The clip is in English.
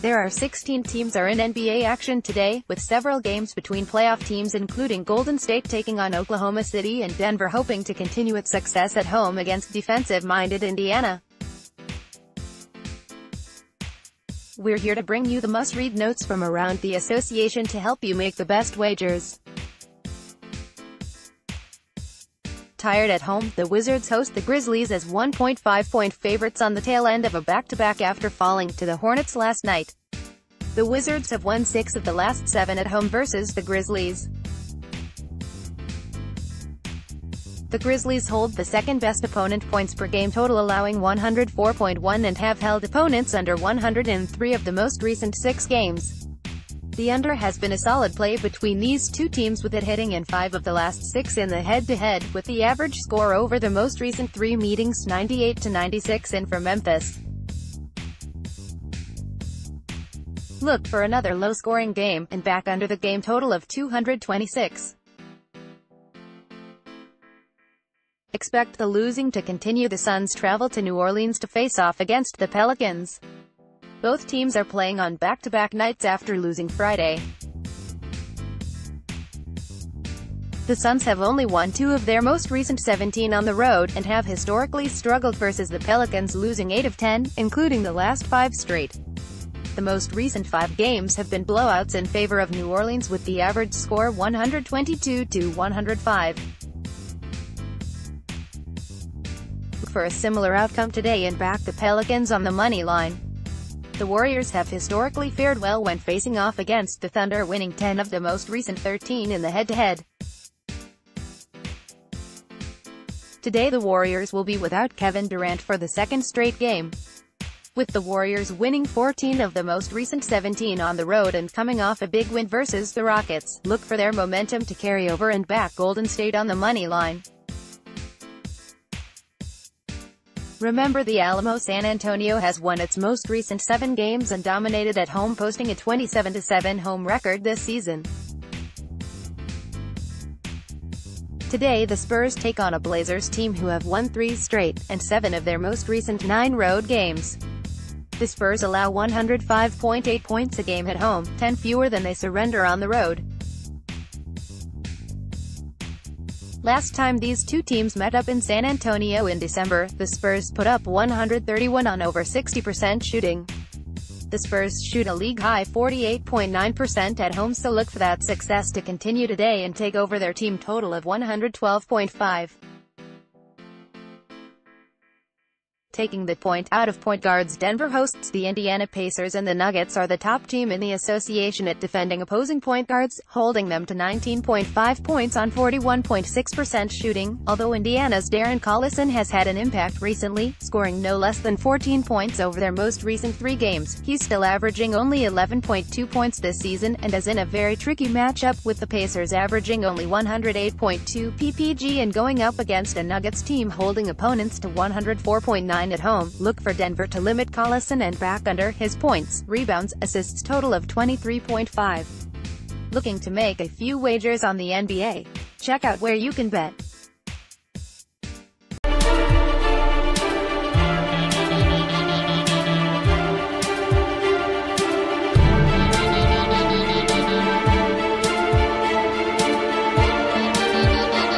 There are 16 teams are in NBA action today, with several games between playoff teams including Golden State taking on Oklahoma City and Denver hoping to continue its success at home against defensive-minded Indiana. We're here to bring you the must-read notes from around the association to help you make the best wagers. Tired at home, the Wizards host the Grizzlies as 1.5-point favorites on the tail end of a back-to-back after falling to the Hornets last night. The Wizards have won 6 of the last 7 at home versus the Grizzlies. The Grizzlies hold the second-best opponent points per game total, allowing 104.1, and have held opponents under 103 of the most recent 6 games. The under has been a solid play between these two teams, with it hitting in 5 of the last 6 in the head-to-head, with the average score over the most recent 3 meetings 98-96 in for Memphis. Look for another low-scoring game, and back under the game total of 226. Expect the losing to continue. The Suns travel to New Orleans to face off against the Pelicans. Both teams are playing on back-to-back nights after losing Friday. The Suns have only won 2 of their most recent 17 on the road, and have historically struggled versus the Pelicans, losing 8 of 10, including the last 5 straight. The most recent 5 games have been blowouts in favor of New Orleans, with the average score 122-105. Look for a similar outcome today and back the Pelicans on the money line. The Warriors have historically fared well when facing off against the Thunder, winning 10 of the most recent 13 in the head-to-head. Today the Warriors will be without Kevin Durant for the second straight game. With the Warriors winning 14 of the most recent 17 on the road and coming off a big win versus the Rockets, look for their momentum to carry over and back Golden State on the money line. Remember, the Alamo San Antonio has won its most recent 7 games and dominated at home, posting a 27-7 home record this season. Today the Spurs take on a Blazers team who have won 3 straight, and 7 of their most recent 9 road games. The Spurs allow 105.8 points a game at home, 10 fewer than they surrender on the road. Last time these two teams met up in San Antonio in December, the Spurs put up 131 on over 60% shooting. The Spurs shoot a league-high 48.9% at home, so look for that success to continue today and take over their team total of 112.5. Taking the point out of point guards, Denver hosts the Indiana Pacers, and the Nuggets are the top team in the association at defending opposing point guards, holding them to 19.5 points on 41.6% shooting, although Indiana's Darren Collison has had an impact recently, scoring no less than 14 points over their most recent 3 games. He's still averaging only 11.2 points this season, and is in a very tricky matchup, with the Pacers averaging only 108.2 ppg and going up against a Nuggets team holding opponents to 104.9 at home. Look for Denver to limit Collison and back under his points, rebounds, assists total of 23.5. Looking to make a few wagers on the NBA? Check out where you can bet.